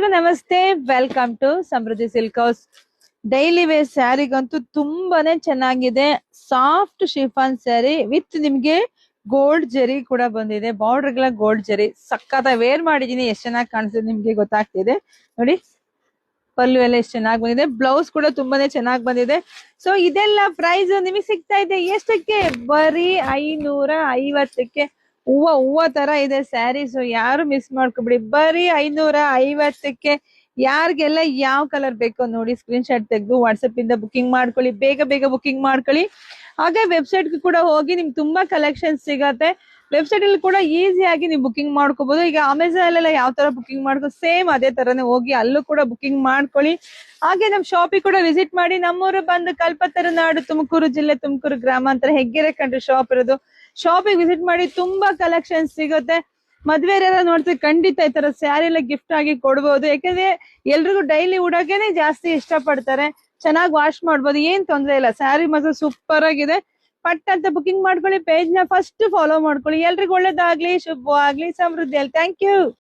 ನಮಸ್ತೆ, welcome to Samruddhi silk house. Daily wear ಸ್ಯಾರಿಗಂತೂ ತುಂಬಾನೇ ಚೆನ್ನಾಗಿದೆ. ಸಾಫ್ಟ್ ಶಿಫಾನ್ ಸ್ಯಾರಿ ವಿತ್ ನಿಮ್ಗೆ ಗೋಲ್ಡ್ ಜರಿ ಕೂಡ ಬಂದಿದೆ. ಬಾರ್ಡರ್ ಗಳ ಗೋಲ್ಡ್ ಜರಿ ಸಕ್ಕತ್ತ ವೇರ್ ಮಾಡಿದೀನಿ. ಎಷ್ಟು ಚೆನ್ನಾಗಿ ಕಾಣಿಸ್ತಿದೆ ನಿಮ್ಗೆ ಗೊತ್ತಾಗ್ತಿದೆ ನೋಡಿ. ಪಲ್ಲು ಎಲ್ಲ ಎಷ್ಟು ಚೆನ್ನಾಗಿ ಬಂದಿದೆ. ಬ್ಲೌಸ್ ಕೂಡ ತುಂಬಾನೇ ಚೆನ್ನಾಗಿ ಬಂದಿದೆ. ಸೊ ಇದೆಲ್ಲ ಪ್ರೈಸ್ ನಿಮಗೆ ಸಿಗ್ತಾ ಇದೆ ಎಷ್ಟಕ್ಕೆ? ಬರೀ 550ಕ್ಕೆ. ಹೂವ ತರ ಇದೆ ಸ್ಯಾರಿ. ಸೊ ಯಾರು ಮಿಸ್ ಮಾಡ್ಕೊಬಿಡಿ. ಬರೀ 550ಕ್ಕೆ. ಯಾರಿಗೆಲ್ಲ ಯಾವ ಕಲರ್ ಬೇಕೋ ನೋಡಿ ಸ್ಕ್ರೀನ್ ಶಾಟ್ ತೆಗೆದು ವಾಟ್ಸಪ್ ಇಂದ ಬುಕಿಂಗ್ ಮಾಡ್ಕೊಳ್ಳಿ. ಬೇಗ ಬೇಗ ಬುಕಿಂಗ್ ಮಾಡ್ಕೊಳ್ಳಿ. ಹಾಗೆ ವೆಬ್ಸೈಟ್ ಕೂಡ ಹೋಗಿ ನಿಮ್ಗೆ ತುಂಬಾ ಕಲೆಕ್ಷನ್ ಸಿಗತ್ತೆ. ವೆಬ್ಸೈಟ್ ಅಲ್ಲಿ ಕೂಡ ಈಸಿಯಾಗಿ ನೀವು ಬುಕಿಂಗ್ ಮಾಡ್ಕೋಬಹುದು. ಈಗ ಅಮೆಝಾನ್ ಅಲ್ಲೆಲ್ಲ ಯಾವ ತರ ಬುಕಿಂಗ್ ಮಾಡ್ಕೋ ಸೇಮ್ ಅದೇ ತರನೇ ಹೋಗಿ ಅಲ್ಲೂ ಕೂಡ ಬುಕಿಂಗ್ ಮಾಡ್ಕೊಳ್ಳಿ. ಹಾಗೆ ನಮ್ ಶಾಪಿಗೆ ಕೂಡ ವಿಸಿಟ್ ಮಾಡಿ. ನಮ್ಮೂರು ಬಂದು ಕಲ್ಪತರು ನಾಡು, ತುಮಕೂರು ಜಿಲ್ಲೆ, ತುಮಕೂರು ಗ್ರಾಮಾಂತರ, ಹೆಗ್ಗೆರೆ ಕಂಡ್ರೆ ಶಾಪ್ ಇರೋದು. ಶಾಪಿಗೆ ವಿಸಿಟ್ ಮಾಡಿ. ತುಂಬಾ ಕಲೆಕ್ಷನ್ ಸಿಗುತ್ತೆ. ಮದ್ವೆ ನೋಡ್ತೀವಿ, ಖಂಡಿತ ಈ ತರ ಸ್ಯಾರಿ ಎಲ್ಲ ಗಿಫ್ಟ್ ಆಗಿ ಕೊಡ್ಬೋದು. ಯಾಕಂದ್ರೆ ಎಲ್ರಿಗೂ ಡೈಲಿ ಉಡೋಕೆನೆ ಜಾಸ್ತಿ ಇಷ್ಟ ಪಡ್ತಾರೆ. ಚೆನ್ನಾಗಿ ವಾಶ್ ಮಾಡ್ಬೋದು, ಏನ್ ತೊಂದ್ರೆ ಇಲ್ಲ. ಸ್ಯಾರಿ ಮಾತ್ರ ಸೂಪರ್ ಆಗಿದೆ. ಪಟ್ ಅಂತ ಬುಕಿಂಗ್ ಮಾಡ್ಕೊಳ್ಳಿ. ಪೇಜ್ ನ ಫಸ್ಟ್ ಫಾಲೋ ಮಾಡ್ಕೊಳ್ಳಿ. ಎಲ್ರಿಗೂ ಒಳ್ಳೇದಾಗ್ಲಿ, ಶುಭವಾಗ್ಲಿ, ಸಮೃದ್ಧಿ. Thank you.